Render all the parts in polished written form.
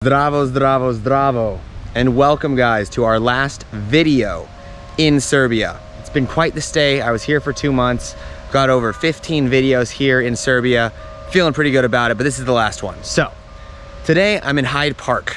Zdravo, zdravo, zdravo, and welcome guys to our last video in Serbia. It's been quite the stay. I was here for 2 months, got over 15 videos here in Serbia, feeling pretty good about it, but this is the last one. So today I'm in Hyde Park.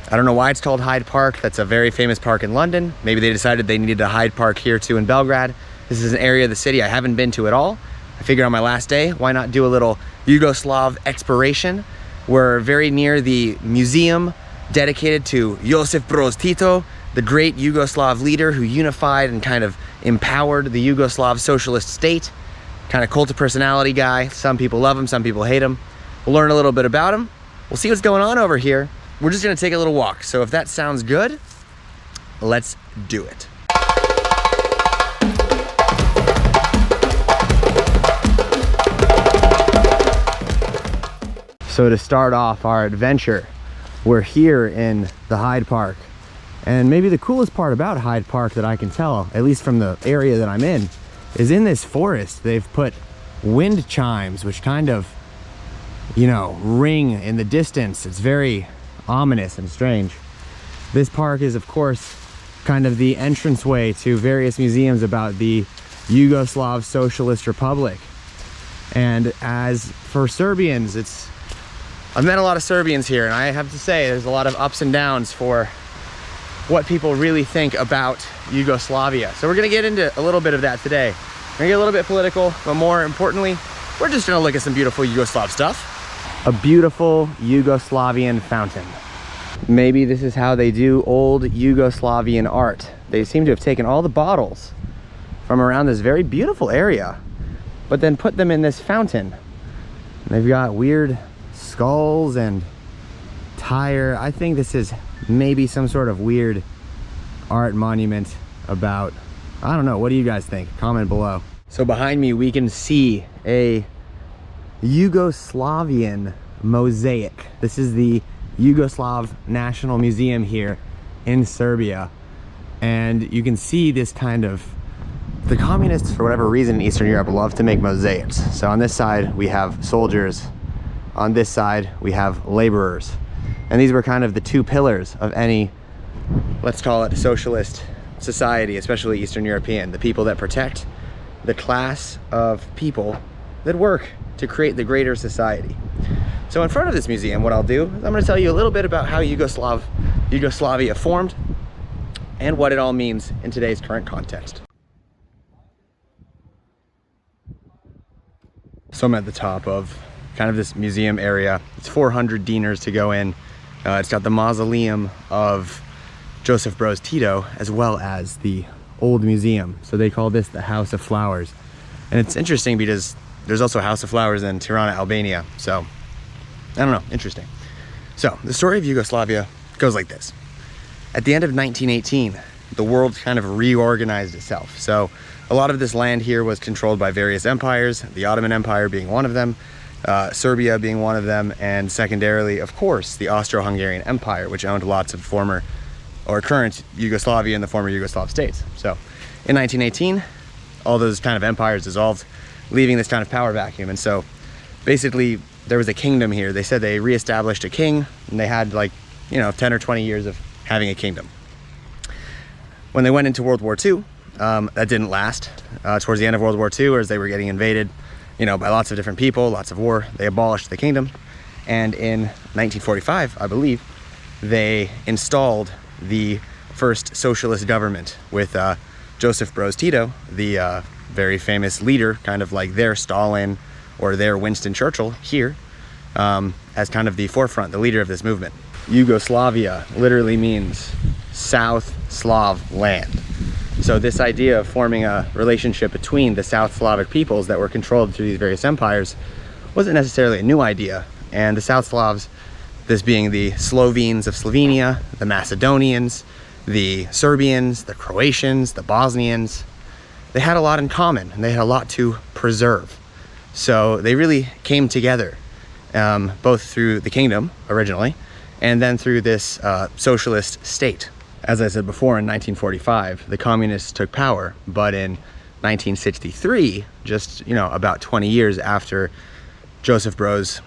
I don't know why it's called Hyde Park. That's a very famous park in London. Maybe they decided they needed a Hyde Park here too in Belgrade. This is an area of the city I haven't been to at all. I figured on my last day, why not do a little Yugoslav exploration? We're very near the museum dedicated to Josip Broz Tito, the great Yugoslav leader who unified and kind of empowered the Yugoslav socialist state. Kind of cult of personality guy. Some people love him, some people hate him. We'll learn a little bit about him. We'll see what's going on over here. We're just gonna take a little walk. So if that sounds good, let's do it. So to start off our adventure, we're here in the Hyde Park. And maybe the coolest part about Hyde Park that I can tell, at least from the area that I'm in, is in this forest they've put wind chimes, which kind of, you know, ring in the distance. It's very ominous and strange. This park is, of course, kind of the entranceway to various museums about the Yugoslav Socialist Republic. And as for Serbians, I've met a lot of Serbians here, and I have to say there's a lot of ups and downs for what people really think about Yugoslavia. So we're gonna get into a little bit of that today. We're gonna get a little bit political, but more importantly, we're just gonna look at some beautiful Yugoslav stuff. A beautiful Yugoslavian fountain. Maybe this is how they do old Yugoslavian art. They seem to have taken all the bottles from around this very beautiful area, but then put them in this fountain. And they've got weird skulls and tire. I think this is maybe some sort of weird art monument about, I don't know, what do you guys think? Comment below. So behind me we can see a Yugoslavian mosaic. This is the Yugoslav National Museum here in Serbia, and you can see this kind of, the communists for whatever reason in Eastern Europe love to make mosaics. So on this side we have soldiers, on this side we have laborers, and these were kind of the two pillars of any, let's call it, socialist society, especially Eastern European, the people that protect the class of people that work to create the greater society. So in front of this museum, what I'll do is I'm going to tell you a little bit about how Yugoslavia formed and what it all means in today's current context. So I'm at the top of kind of this museum area. It's 400 dinars to go in. It's got the mausoleum of Josip Broz Tito as well as the old museum. So they call this the House of Flowers. And it's interesting because there's also a House of Flowers in Tirana, Albania. So I don't know, interesting. So the story of Yugoslavia goes like this. At the end of 1918, the world kind of reorganized itself. So a lot of this land here was controlled by various empires, the Ottoman Empire being one of them, Serbia being one of them, and secondarily, of course, the Austro-Hungarian Empire, which owned lots of former or current Yugoslavia and the former Yugoslav states. So in 1918, all those kind of empires dissolved, leaving this kind of power vacuum. And so basically there was a kingdom here. They said they reestablished a king, and they had, like, you know, 10 or 20 years of having a kingdom. When they went into World War II, that didn't last. Towards the end of World War II, as they were getting invaded, you know, by lots of different people, lots of war, they abolished the kingdom. And in 1945, I believe, they installed the first socialist government with Josip Broz Tito, the very famous leader, kind of like their Stalin or their Winston Churchill here, as kind of the forefront, the leader of this movement. Yugoslavia literally means South Slav land. So this idea of forming a relationship between the South Slavic peoples that were controlled through these various empires wasn't necessarily a new idea. And the South Slavs, this being the Slovenes of Slovenia, the Macedonians, the Serbians, the Croatians, the Bosnians, they had a lot in common and they had a lot to preserve. So they really came together, both through the kingdom originally, and then through this socialist state. As I said before, in 1945, the communists took power, but in 1963, just, you know, about 20 years after Josip Broz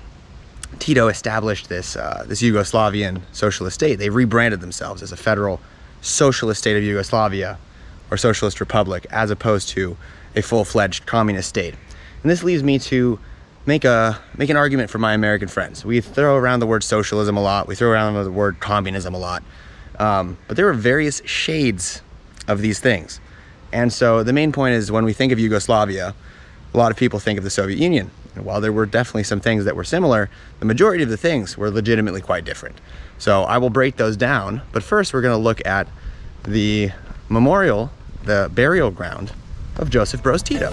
Tito established this Yugoslavian socialist state. They rebranded themselves as a federal socialist state of Yugoslavia, or socialist republic, as opposed to a full-fledged communist state. And this leads me to make an argument for my American friends. We throw around the word socialism a lot. We throw around the word communism a lot. But there are various shades of these things. And so the main point is, when we think of Yugoslavia, a lot of people think of the Soviet Union. And while there were definitely some things that were similar, the majority of the things were legitimately quite different. So I will break those down, but first we're going to look at the memorial, the burial ground of Joseph Broz Tito.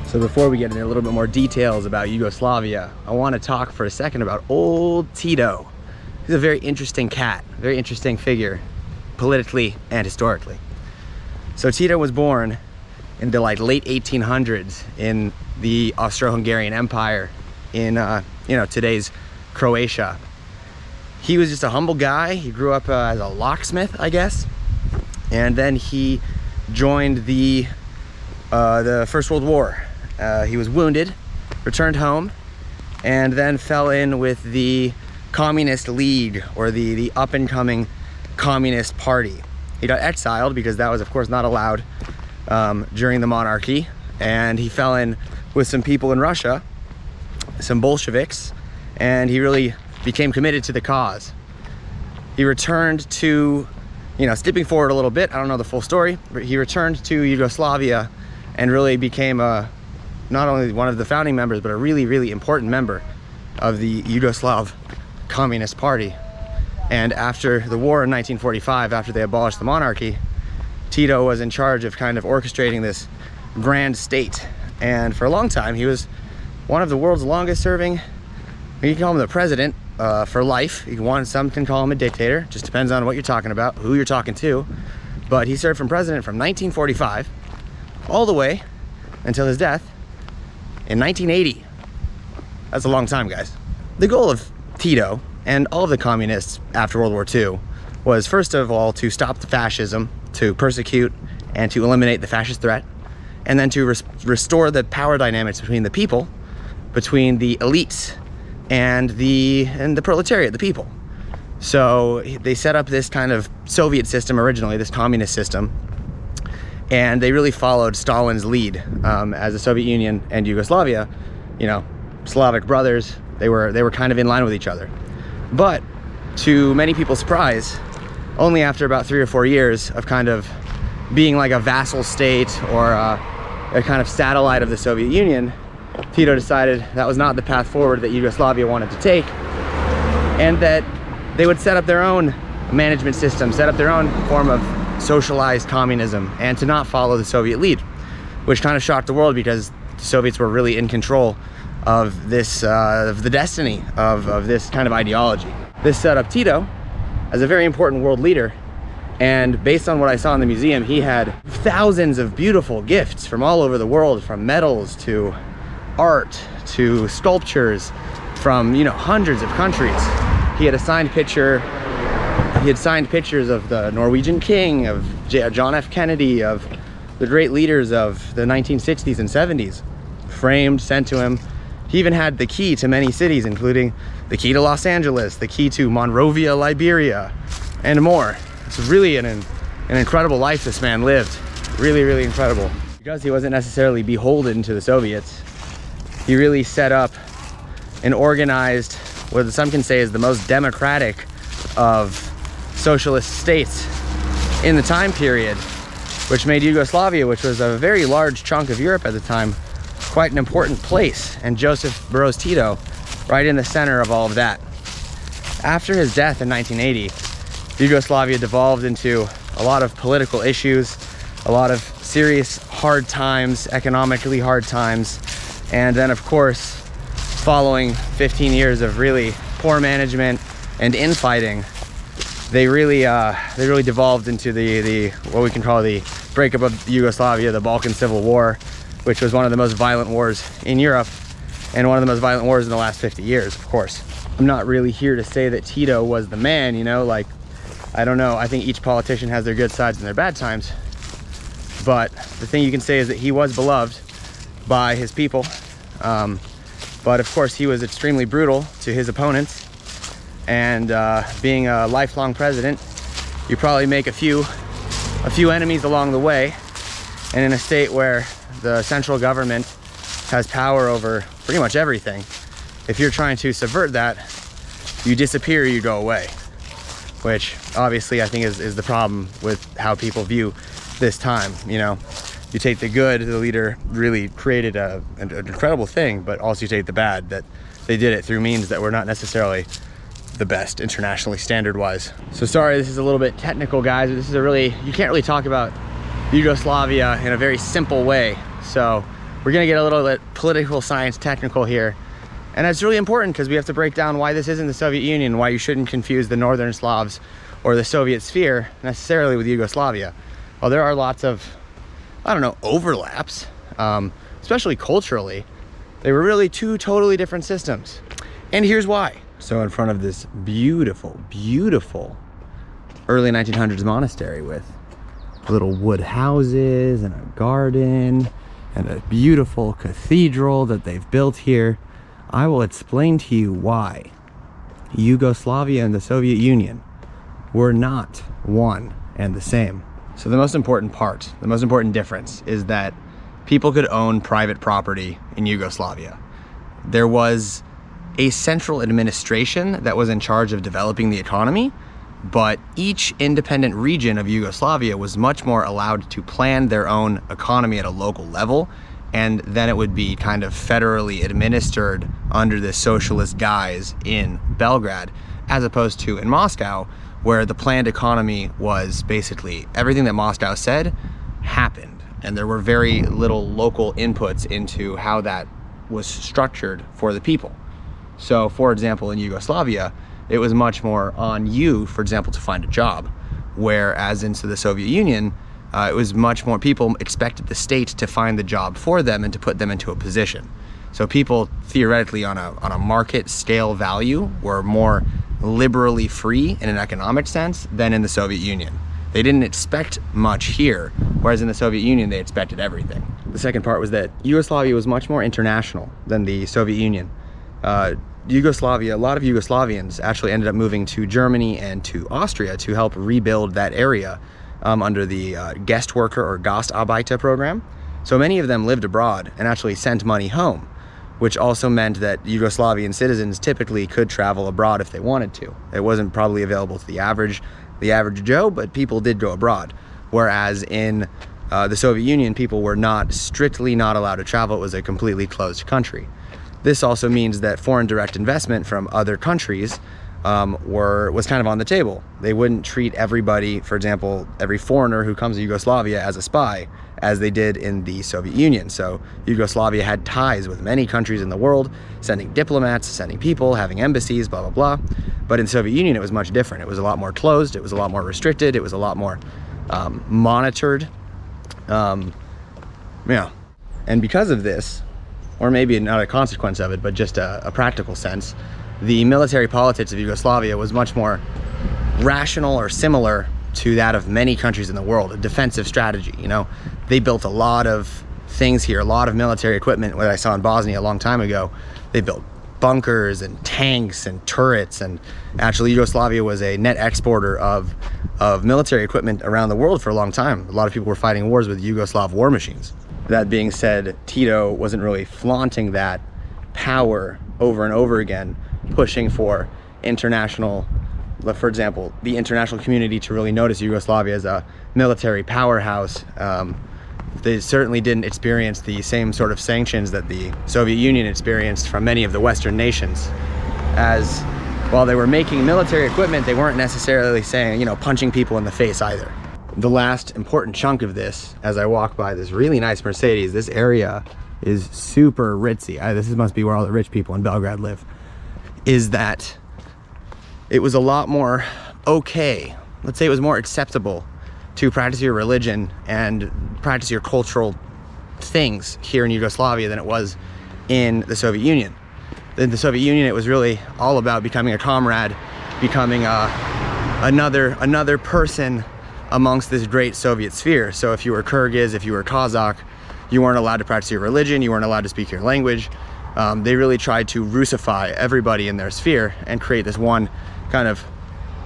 So before we get into a little bit more details about Yugoslavia, I want to talk for a second about old Tito. He's a very interesting cat, very interesting figure, politically and historically. So Tito was born in the late 1800s in the Austro-Hungarian Empire in today's Croatia. He was just a humble guy. He grew up as a locksmith, I guess, and then he joined the First World War. He was wounded, returned home, and then fell in with the Communist League, or the up-and-coming Communist Party. He got exiled because that was, of course, not allowed during the monarchy, and he fell in with some people in Russia, some Bolsheviks, and he really became committed to the cause. He returned to, skipping forward a little bit, I don't know the full story, but he returned to Yugoslavia and really became not only one of the founding members, but a really, really important member of the Yugoslav Communist Party. And after the war in 1945, after they abolished the monarchy, Tito was in charge of kind of orchestrating this grand state. And for a long time, he was one of the world's longest serving, you can call him the president for life. Some can call him a dictator, just depends on what you're talking about, who you're talking to. But he served from president from 1945 all the way until his death in 1980. That's a long time, guys. The goal of Tito and all of the communists after World War II was, first of all, to stop the fascism, to persecute and to eliminate the fascist threat, and then to restore the power dynamics between the people, between the elites and the proletariat, the people. So they set up this kind of Soviet system originally, this communist system, and they really followed Stalin's lead. As the Soviet Union and Yugoslavia, Slavic brothers, they were kind of in line with each other. But to many people's surprise, only after about 3 or 4 years of kind of being like a vassal state or a kind of satellite of the Soviet Union, Tito decided that was not the path forward that Yugoslavia wanted to take, and that they would set up their own management system, set up their own form of socialized communism, and to not follow the Soviet lead, which kind of shocked the world because the Soviets were really in control of this, of the destiny of this kind of ideology. This set up Tito as a very important world leader, and based on what I saw in the museum, he had thousands of beautiful gifts from all over the world, from medals to art to sculptures from hundreds of countries. He had a signed picture. He had signed pictures of the Norwegian king, of John F. Kennedy, of the great leaders of the 1960s and 70s, framed, sent to him. He even had the key to many cities, including the key to Los Angeles, the key to Monrovia, Liberia, and more. It's really an incredible life this man lived. Really, really incredible. Because he wasn't necessarily beholden to the Soviets, he really set up and organized what some can say is the most democratic of socialist states in the time period, which made Yugoslavia, which was a very large chunk of Europe at the time, quite an important place, and Joseph Broz Tito right in the center of all of that. After his death in 1980, Yugoslavia devolved into a lot of political issues, a lot of serious hard times, economically hard times, and then of course, following 15 years of really poor management and infighting, they really devolved into the what we can call the breakup of Yugoslavia, the Balkan Civil War, which was one of the most violent wars in Europe and one of the most violent wars in the last 50 years, of course. I'm not really here to say that Tito was the man, you know, like, I don't know, I think each politician has their good sides and their bad times, but the thing you can say is that he was beloved by his people, but of course he was extremely brutal to his opponents. And being a lifelong president, you probably make a few enemies along the way. And in a state where the central government has power over pretty much everything, if you're trying to subvert that, you disappear, you go away. Which obviously I think is the problem with how people view this time. You know, you take the good, the leader really created an incredible thing, but also you take the bad, that they did it through means that were not necessarily the best internationally standard wise. So sorry, this is a little bit technical, guys, but this is you can't really talk about Yugoslavia in a very simple way. So we're gonna get a little bit political science technical here. And that's really important because we have to break down why this isn't the Soviet Union, why you shouldn't confuse the Northern Slavs or the Soviet sphere necessarily with Yugoslavia. Well, there are lots of, I don't know, overlaps, especially culturally. They were really two totally different systems. And here's why. So in front of this beautiful, beautiful early 1900s monastery with little wood houses and a garden and a beautiful cathedral that they've built here, I will explain to you why Yugoslavia and the Soviet Union were not one and the same. So the most important part, the most important difference is that people could own private property in Yugoslavia. There was a central administration that was in charge of developing the economy, but each independent region of Yugoslavia was much more allowed to plan their own economy at a local level, and then it would be kind of federally administered under the socialist guise in Belgrade, as opposed to in Moscow, where the planned economy was basically everything that Moscow said happened, and there were very little local inputs into how that was structured for the people. So, for example, in Yugoslavia, it was much more on you, for example, to find a job, whereas into the Soviet Union, it was much more people expected the state to find the job for them and to put them into a position. So people theoretically on a market scale value were more liberally free in an economic sense than in the Soviet Union. They didn't expect much here, whereas in the Soviet Union, they expected everything. The second part was that Yugoslavia was much more international than the Soviet Union. Yugoslavia, a lot of Yugoslavians actually ended up moving to Germany and to Austria to help rebuild that area under the guest worker or Gastarbeiter program. So many of them lived abroad and actually sent money home, which also meant that Yugoslavian citizens typically could travel abroad if they wanted to. It wasn't probably available to the average Joe, but people did go abroad. Whereas in the Soviet Union, people were strictly not allowed to travel. It was a completely closed country. This also means that foreign direct investment from other countries was kind of on the table. They wouldn't treat everybody, for example, every foreigner who comes to Yugoslavia as a spy, as they did in the Soviet Union. So Yugoslavia had ties with many countries in the world, sending diplomats, sending people, having embassies, blah, blah, blah. But in the Soviet Union, it was much different. It was a lot more closed. It was a lot more restricted. It was a lot more monitored. Yeah. And because of this, or maybe not a consequence of it, but just a practical sense, the military politics of Yugoslavia was much more rational or similar to that of many countries in the world, a defensive strategy. You know, they built a lot of things here, a lot of military equipment, what I saw in Bosnia a long time ago. They built bunkers and tanks and turrets, and actually Yugoslavia was a net exporter of military equipment around the world for a long time. A lot of people were fighting wars with Yugoslav war machines. That being said, Tito wasn't really flaunting that power over and over again, pushing for international, for example, the international community to really notice Yugoslavia as a military powerhouse. They certainly didn't experience the same sort of sanctions that the Soviet Union experienced from many of the Western nations. As while they were making military equipment, they weren't necessarily saying, you know, punching people in the face either. The last important chunk of this, as I walk by this really nice Mercedes, this area is super ritzy. This must be where all the rich people in Belgrade live. Is that it was a lot more okay. Let's say it was more acceptable to practice your religion and practice your cultural things here in Yugoslavia than it was in the Soviet Union. In the Soviet Union, it was really all about becoming a comrade, becoming another person amongst this great Soviet sphere. So if you were Kyrgyz, if you were Kazakh, you weren't allowed to practice your religion, you weren't allowed to speak your language. They really tried to Russify everybody in their sphere and create this one kind of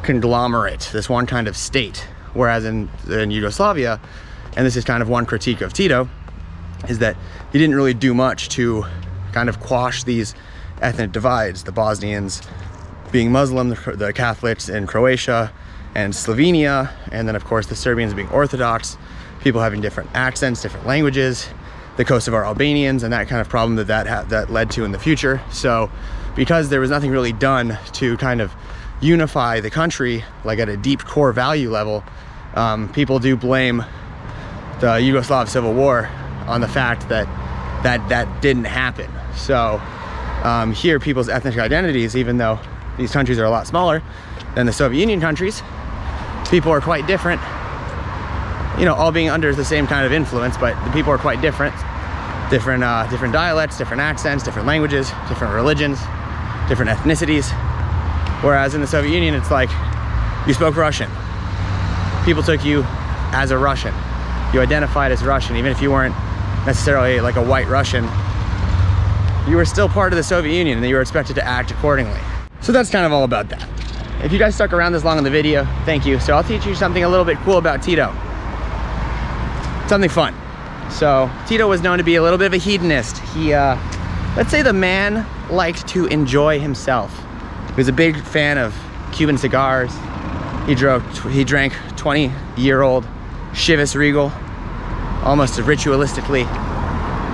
conglomerate, this one kind of state. Whereas in Yugoslavia, and this is kind of one critique of Tito, is that he didn't really do much to kind of quash these ethnic divides. The Bosnians being Muslim, the Catholics in Croatia and Slovenia, and then of course the Serbians being Orthodox, people having different accents, different languages, the Kosovar Albanians, and that kind of problem that led to in the future. So because there was nothing really done to kind of unify the country, like at a deep core value level, people do blame the Yugoslav Civil War on the fact that didn't happen. So here, people's ethnic identities, even though these countries are a lot smaller than the Soviet Union countries, people are quite different, you know, all being under the same kind of influence, but the people are quite different dialects, different accents, different languages, different religions, different ethnicities. Whereas in the Soviet Union, it's like you spoke Russian. People took you as a Russian. You identified as Russian, even if you weren't necessarily like a white Russian. You were still part of the Soviet Union and you were expected to act accordingly. So that's kind of all about that. If you guys stuck around this long in the video, thank you. So I'll teach you something a little bit cool about Tito. Something fun. So Tito was known to be a little bit of a hedonist. He, let's say the man liked to enjoy himself. He was a big fan of Cuban cigars. He drank 20-year-old Chivas Regal, almost ritualistically.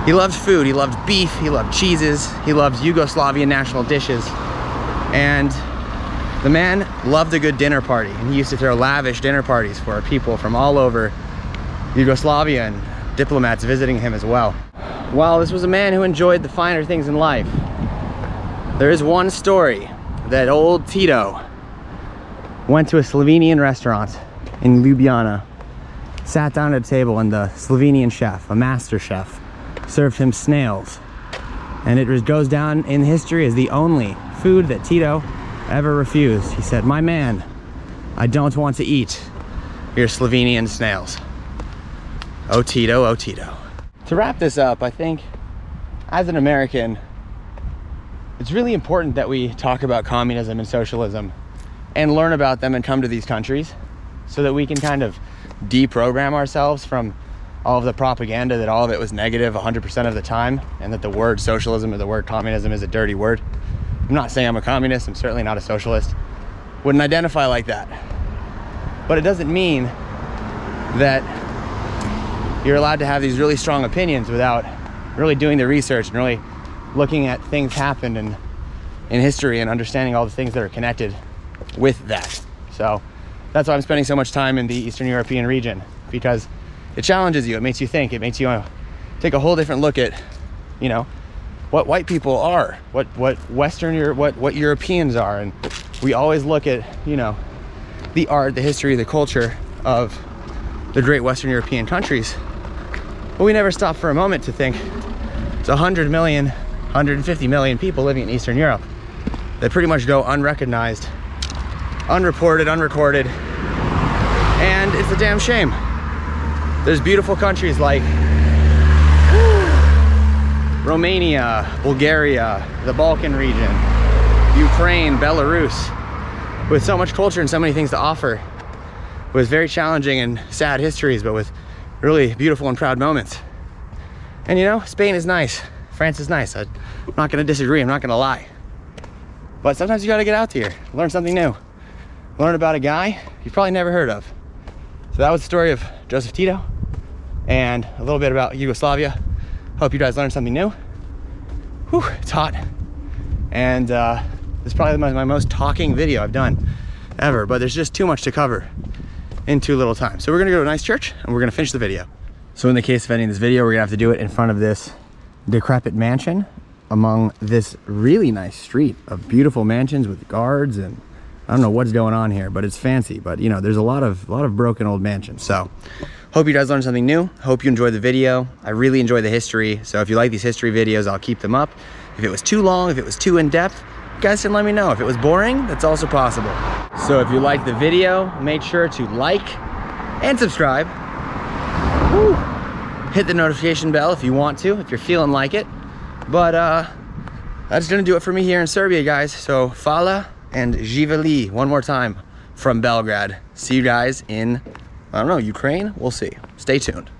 He loved food, he loved beef, he loved cheeses, he loved Yugoslavian national dishes. And the man loved a good dinner party, and he used to throw lavish dinner parties for people from all over Yugoslavia and diplomats visiting him as well. While this was a man who enjoyed the finer things in life, there is one story that old Tito went to a Slovenian restaurant in Ljubljana, sat down at a table, and the Slovenian chef, a master chef, served him snails. And it goes down in history as the only food that Tito ever refused. He said, "My man, I don't want to eat your Slovenian snails." Oh Tito, oh Tito. To wrap this up, I think as an American, it's really important that we talk about communism and socialism and learn about them and come to these countries so that we can kind of deprogram ourselves from all of the propaganda that all of it was negative 100% of the time, and that the word socialism or the word communism is a dirty word. I'm not saying I'm a communist, I'm certainly not a socialist. Wouldn't identify like that. But it doesn't mean that you're allowed to have these really strong opinions without really doing the research and really looking at things happened in history and understanding all the things that are connected with that. So that's why I'm spending so much time in the Eastern European region, because it challenges you, it makes you think, it makes you take a whole different look at, you know, what white people are, what Europeans are. And we always look at, you know, the art, the history, the culture of the great Western European countries, but we never stop for a moment to think it's 100 million, 150 million people living in Eastern Europe that pretty much go unrecognized, unreported, unrecorded, and it's a damn shame. There's beautiful countries like Romania, Bulgaria, the Balkan region, Ukraine, Belarus, with so much culture and so many things to offer, with very challenging and sad histories, but with really beautiful and proud moments. And you know, Spain is nice, France is nice. I'm not gonna disagree, I'm not gonna lie. But sometimes you gotta get out here, learn something new. learn about a guy you've probably never heard of. So that was the story of Joseph Tito and a little bit about Yugoslavia. Hope you guys learned something new. Whew, it's hot. And this is probably my most talking video I've done ever, but there's just too much to cover in too little time. So we're gonna go to a nice church and we're gonna finish the video. So in the case of ending this video, we're gonna have to do it in front of this decrepit mansion among this really nice street of beautiful mansions with guards, and I don't know what's going on here, but it's fancy. But you know, there's a lot of broken old mansions. So hope you guys learned something new. Hope you enjoyed the video. I really enjoy the history. So if you like these history videos, I'll keep them up. If it was too long, if it was too in-depth, you guys can let me know. If it was boring, that's also possible. So if you liked the video, make sure to like and subscribe. Woo. Hit the notification bell if you want to, if you're feeling like it. But that's gonna do it for me here in Serbia, guys. So Fala and Živeli one more time from Belgrade. See you guys in, I don't know, Ukraine? We'll see. Stay tuned.